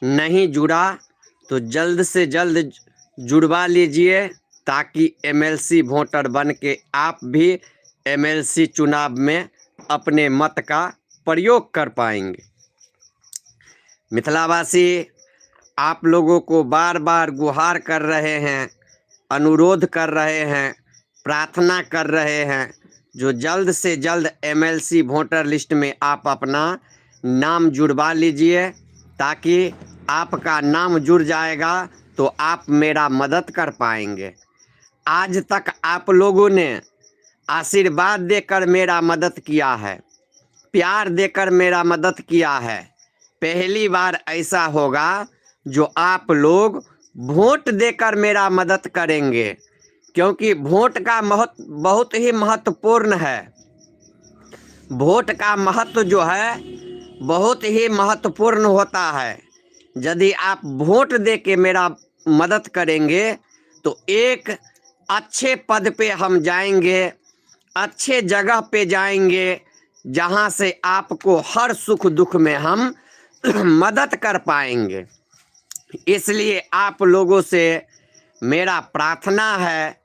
नहीं जुड़ा तो जल्द से जल्द जुड़वा लीजिए, ताकि एमएलसी वोटर बन के आप भी एमएलसी चुनाव में अपने मत का प्रयोग कर पाएंगे। मिथिलावासी आप लोगों को बार बार गुहार कर रहे हैं, अनुरोध कर रहे हैं, प्रार्थना कर रहे हैं, जो जल्द से जल्द एमएलसी वोटर लिस्ट में आप अपना नाम जुड़वा लीजिए, ताकि आपका नाम जुड़ जाएगा तो आप मेरा मदद कर पाएंगे। आज तक आप लोगों ने आशीर्वाद देकर मेरा मदद किया है, प्यार देकर मेरा मदद किया है। पहली बार ऐसा होगा जो आप लोग वोट देकर मेरा मदद करेंगे, क्योंकि वोट का बहुत ही महत्वपूर्ण है। वोट का महत्व जो है बहुत ही महत्वपूर्ण होता है। यदि आप वोट दे के मेरा मदद करेंगे तो एक अच्छे पद पे हम जाएंगे, अच्छे जगह पे जाएंगे, जहां से आपको हर सुख दुख में हम मदद कर पाएंगे। इसलिए आप लोगों से मेरा प्रार्थना है,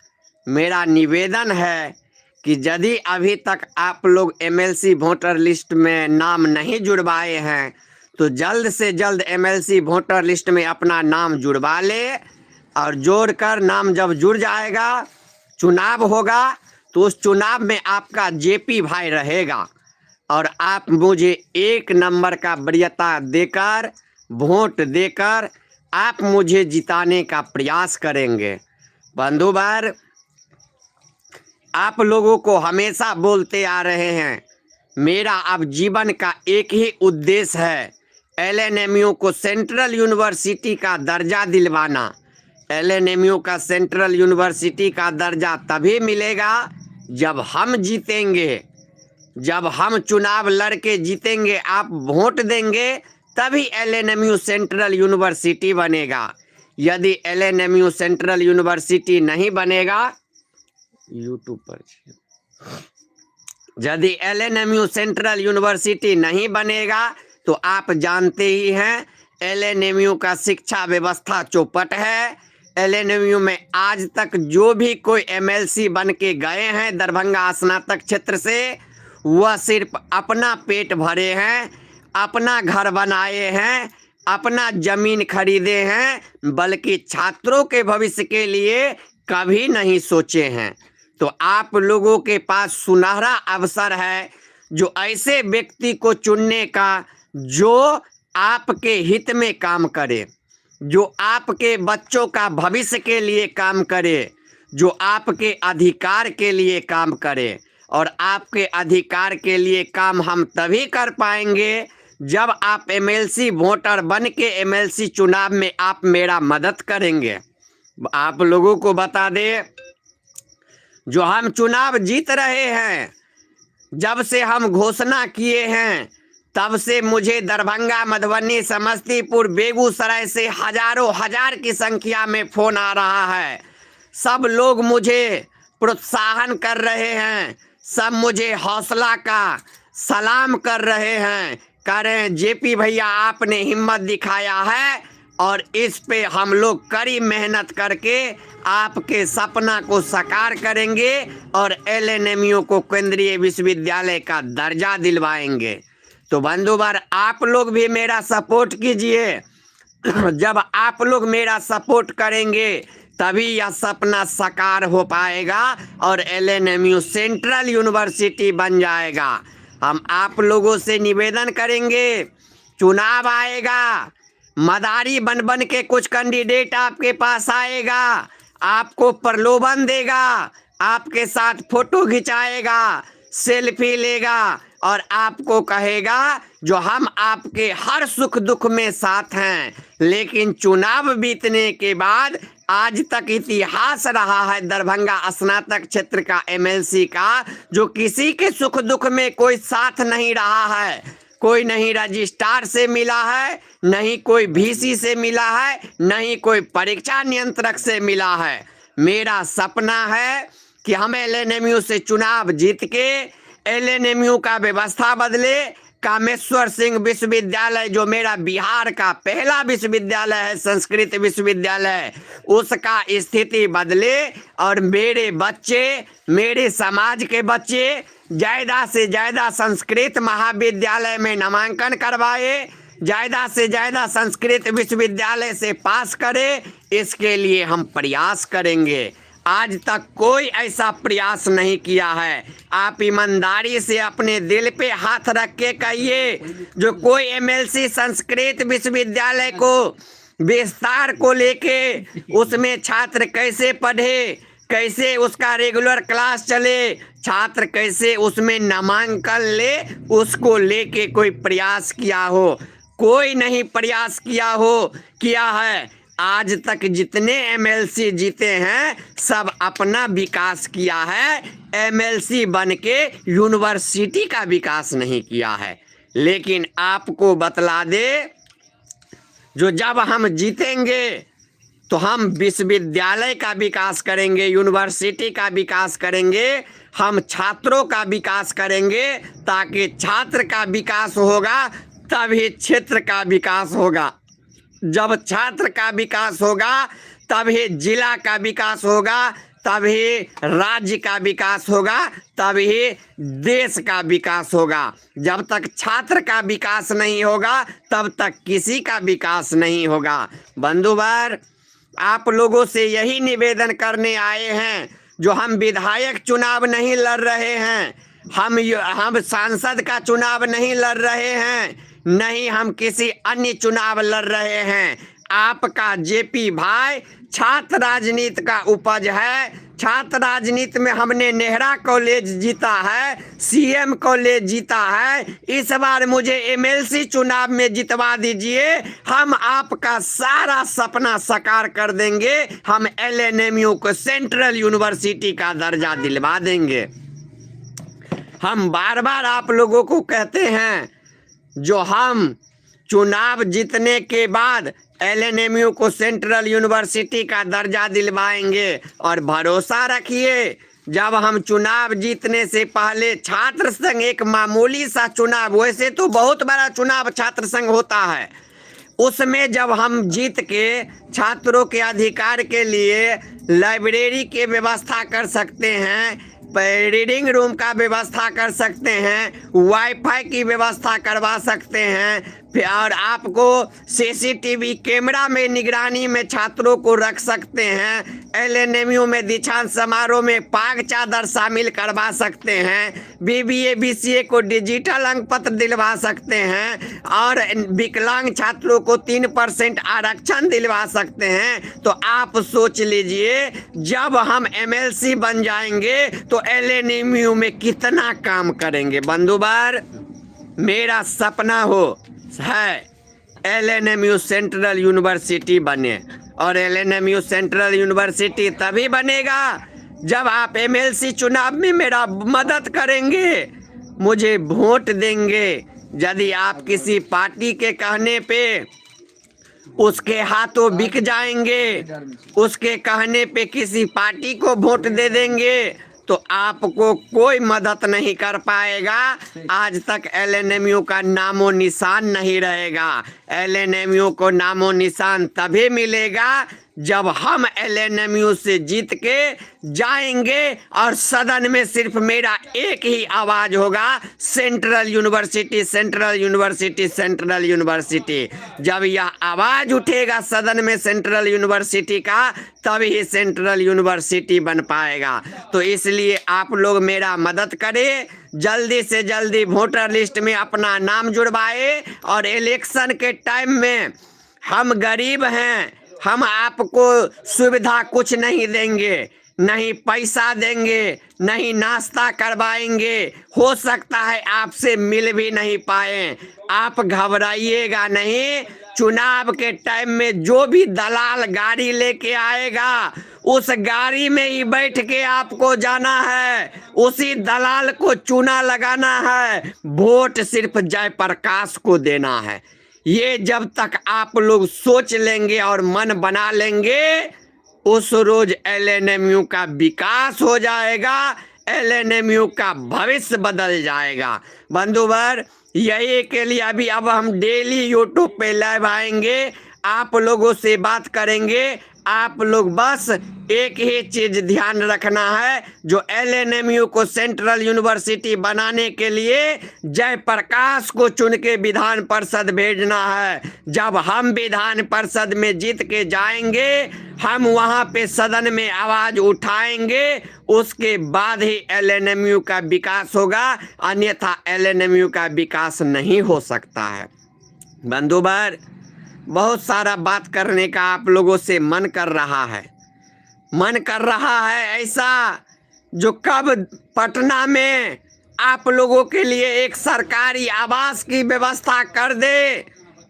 मेरा निवेदन है कि यदि अभी तक आप लोग एमएलसी वोटर लिस्ट में नाम नहीं जुड़वाए हैं तो जल्द से जल्द एमएलसी वोटर लिस्ट में अपना नाम जुड़वा ले, और जोड़कर नाम जब जुड़ जाएगा, चुनाव होगा तो उस चुनाव में आपका जेपी भाई रहेगा और आप मुझे 1 नंबर का वरीयता देकर, वोट देकर आप मुझे जिताने का प्रयास करेंगे। बंधुवर, आप लोगों को हमेशा बोलते आ रहे हैं, मेरा अब जीवन का एक ही उद्देश्य है, एलएनएमयू को सेंट्रल यूनिवर्सिटी का दर्जा दिलवाना। एलएनएमयू का सेंट्रल यूनिवर्सिटी का दर्जा तभी मिलेगा जब हम जीतेंगे, जब हम चुनाव लड़के जीतेंगे, आप वोट देंगे, तभी एलएनएमयू सेंट्रल यूनिवर्सिटी बनेगा। यदि एलएनएमयू सेंट्रल यूनिवर्सिटी नहीं बनेगा, यूट्यूब पर, यदि एलएनएमयू सेंट्रल यूनिवर्सिटी नहीं बनेगा तो आप जानते ही हैं एलएनएमयू का शिक्षा व्यवस्था चौपट है। एलएनएमयू में आज तक जो भी कोई एमएलसी बन के गए हैं दरभंगा स्नातक क्षेत्र से, वह सिर्फ अपना पेट भरे हैं, अपना घर बनाए हैं, अपना जमीन खरीदे हैं, बल्कि छात्रों के भविष्य के लिए कभी नहीं सोचे हैं। तो आप लोगों के पास सुनहरा अवसर है जो ऐसे व्यक्ति को चुनने का जो आपके हित में काम करे, जो आपके बच्चों का भविष्य के लिए काम करे, जो आपके अधिकार के लिए काम करे। और आपके अधिकार के लिए काम हम तभी कर पाएंगे जब आप एमएलसी वोटर बन के एमएलसी चुनाव में आप मेरा मदद करेंगे। आप लोगों को बता दें, जो हम चुनाव जीत रहे हैं, जब से हम घोषणा किए हैं तब से मुझे दरभंगा, मधुबनी, समस्तीपुर, बेगूसराय से हजारों हजार की संख्या में फ़ोन आ रहा है। सब लोग मुझे प्रोत्साहन कर रहे हैं, सब मुझे हौसला का सलाम कर रहे हैं, कह रहे हैं जेपी भैया आपने हिम्मत दिखाया है और इस पे हम लोग कड़ी मेहनत करके आपके सपना को साकार करेंगे और एलएनएमयू को केंद्रीय विश्वविद्यालय का दर्जा दिलवाएंगे। तो बंधुवर, आप लोग भी मेरा सपोर्ट कीजिए। जब आप लोग मेरा सपोर्ट करेंगे तभी यह सपना साकार हो पाएगा और एलएनएमयू सेंट्रल यूनिवर्सिटी बन जाएगा। हम आप लोगों से निवेदन करेंगे, चुनाव आएगा, मदारी बन बन के कुछ कैंडिडेट आपके पास आएगा, आपको प्रलोभन देगा, आपके साथ फोटो खिंचाएगा, सेल्फी लेगा और आपको कहेगा जो हम आपके हर सुख दुख में साथ हैं। लेकिन चुनाव बीतने के बाद आज तक इतिहास रहा है दरभंगा स्नातक क्षेत्र का एमएलसी का, जो किसी के सुख दुख में कोई साथ नहीं रहा है। कोई नहीं रजिस्ट्रार से मिला है, नहीं कोई वीसी से मिला है, नहीं कोई परीक्षा नियंत्रक से मिला है। मेरा सपना है कि हम एलएनएमयू से चुनाव जीत के एलएनएमयू का व्यवस्था बदले, कामेश्वर सिंह विश्वविद्यालय जो मेरा बिहार का पहला विश्वविद्यालय है, संस्कृत विश्वविद्यालय, उसका स्थिति बदले और मेरे बच्चे, मेरे समाज के बच्चे ज़्यादा से ज़्यादा संस्कृत महाविद्यालय में नामांकन करवाए, ज़्यादा से ज़्यादा संस्कृत विश्वविद्यालय से पास करें, इसके लिए हम प्रयास करेंगे। आज तक कोई ऐसा प्रयास नहीं किया है। आप ईमानदारी से अपने दिल पे हाथ रख के कहिए, जो कोई एमएलसी संस्कृत विश्वविद्यालय को विस्तार को लेके उसमें छात्र कैसे पढ़े, कैसे उसका रेगुलर क्लास चले, छात्र कैसे उसमें नामांकन ले, उसको लेके कोई प्रयास किया हो? कोई नहीं प्रयास किया है। आज तक जितने एमएलसी जीते हैं सब अपना विकास किया है, एमएलसी बन के यूनिवर्सिटी का विकास नहीं किया है। लेकिन आपको बतला दे, जो जब हम जीतेंगे तो हम विश्वविद्यालय का विकास करेंगे, यूनिवर्सिटी का विकास करेंगे, हम छात्रों का विकास करेंगे, ताकि छात्र का विकास होगा तभी क्षेत्र का विकास होगा। जब छात्र का विकास होगा तभी जिला का विकास होगा, तभी राज्य का विकास होगा, तभी देश का विकास होगा। जब तक छात्र का विकास नहीं होगा तब तक किसी का विकास नहीं होगा। बंधुवर, आप लोगों से यही निवेदन करने आए हैं, जो हम विधायक चुनाव नहीं लड़ रहे हैं, हम सांसद का चुनाव नहीं लड़ रहे हैं, नहीं हम किसी अन्य चुनाव लड़ रहे हैं। आपका जेपी भाई छात्र राजनीति का उपज है। छात्र राजनीति में हमने नेहरा कॉलेज जीता है, सीएम कॉलेज जीता है। इस बार मुझे एमएलसी चुनाव में जितवा दीजिए, हम आपका सारा सपना साकार कर देंगे। हम एलएनएमयू को सेंट्रल यूनिवर्सिटी का दर्जा दिलवा देंगे। हम बार बार आप लोगों को कहते हैं, जो हम चुनाव जीतने के बाद एलएनएमयू को सेंट्रल यूनिवर्सिटी का दर्जा दिलवाएंगे। और भरोसा रखिए, जब हम चुनाव जीतने से पहले छात्र संघ एक मामूली सा चुनाव, वैसे तो बहुत बड़ा चुनाव छात्र संघ होता है, उसमें जब हम जीत के छात्रों के अधिकार के लिए लाइब्रेरी की व्यवस्था कर सकते हैं, रीडिंग रूम का व्यवस्था कर सकते हैं, वाईफाई की व्यवस्था करवा सकते हैं, और आपको सीसीटीवी कैमरा में निगरानी में छात्रों को रख सकते हैं, एलएनएमयू में दीक्षांत समारोह में पाग चादर शामिल करवा सकते हैं, बीबीए बीसीए को डिजिटल अंक पत्र दिलवा सकते हैं, और विकलांग छात्रों को 3% आरक्षण दिलवा सकते हैं। तो आप सोच लीजिए, जब हम एमएलसी बन जाएंगे तो एलएनएमयू में कितना काम करेंगे। बंधुवर, मेरा सपना है एलएनएमयू सेंट्रल यूनिवर्सिटी बने, और एलएनएमयू सेंट्रल यूनिवर्सिटी तभी बनेगा जब आप एमएलसी चुनाव में मेरा मदद करेंगे, मुझे वोट देंगे। यदि आप किसी पार्टी के कहने पे उसके हाथों बिक जाएंगे, उसके कहने पे किसी पार्टी को वोट दे देंगे, तो आपको कोई मदद नहीं कर पाएगा। आज तक एलएनएमयू का नामो निशान नहीं रहेगा। एलएनएमयू को नामो निशान तभी मिलेगा जब हम एलएनएमयू से जीत के जाएंगे और सदन में सिर्फ मेरा एक ही आवाज होगा, central university, central university, central university. जब यह आवाज उठेगा सदन में सेंट्रल यूनिवर्सिटी का, तभी सेंट्रल यूनिवर्सिटी बन पाएगा। तो इसलिए आप लोग मेरा मदद करें, जल्दी से जल्दी वोटर लिस्ट में अपना नाम जुड़वाए। और इलेक्शन के टाइम में हम गरीब हैं, हम आपको सुविधा कुछ नहीं देंगे, नहीं पैसा देंगे, नहीं नाश्ता करवाएंगे, हो सकता है आपसे मिल भी नहीं पाए। आप घबराइएगा नहीं। चुनाव के टाइम में जो भी दलाल गाड़ी लेके आएगा, उस गाड़ी में ही बैठ के आपको जाना है, उसी दलाल को चूना लगाना है, वोट सिर्फ जयप्रकाश को देना है। ये जब तक आप लोग सोच लेंगे और मन बना लेंगे, उस रोज एलएनएमयू का विकास हो जाएगा, एलएनएमयू का भविष्य बदल जाएगा। बंधुवर, यही के लिए अभी अब हम डेली यूट्यूब पे लाइव आएंगे, आप लोगों से बात करेंगे। आप लोग बस एक ही चीज ध्यान रखना है, जो एलएनएमयू को सेंट्रल यूनिवर्सिटी बनाने के लिए जयप्रकाश को चुन के विधान परिषद भेजना है। जब हम विधान परिषद में जीत के जाएंगे, हम वहां पे सदन में आवाज उठाएंगे, उसके बाद ही एलएनएमयू का विकास होगा, अन्यथा एलएनएमयू का विकास नहीं हो सकता है। बंधुवर, बहुत सारा बात करने का आप लोगों से मन कर रहा है ऐसा, जो कब पटना में आप लोगों के लिए एक सरकारी आवास की व्यवस्था कर दे,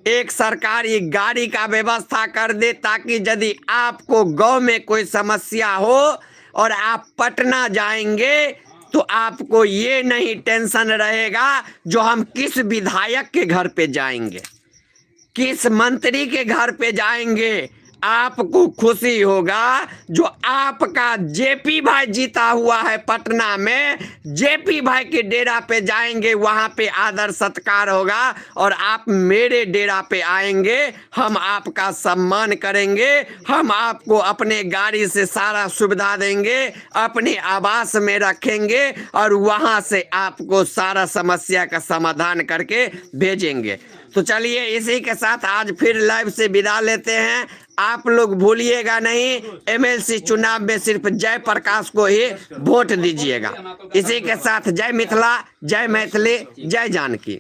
एक सरकारी गाड़ी का व्यवस्था कर दे, ताकि यदि आपको गांव में कोई समस्या हो और आप पटना जाएंगे तो आपको ये नहीं टेंशन रहेगा जो हम किस विधायक के घर पे जाएंगे, किस मंत्री के घर पे जाएंगे। आपको खुशी होगा जो आपका जेपी भाई जीता हुआ है पटना में, जेपी भाई के डेरा पे जाएंगे, वहां पे आदर सत्कार होगा, और आप मेरे डेरा पे आएंगे, हम आपका सम्मान करेंगे, हम आपको अपने गाड़ी से सारा सुविधा देंगे, अपने आवास में रखेंगे, और वहां से आपको सारा समस्या का समाधान करके भेजेंगे। तो चलिए, इसी के साथ आज फिर लाइव से विदा लेते हैं। आप लोग भूलिएगा नहीं, एमएलसी चुनाव में सिर्फ जयप्रकाश को ही वोट दीजिएगा। इसी के साथ जय मिथिला, जय मैथिली, जय जानकी।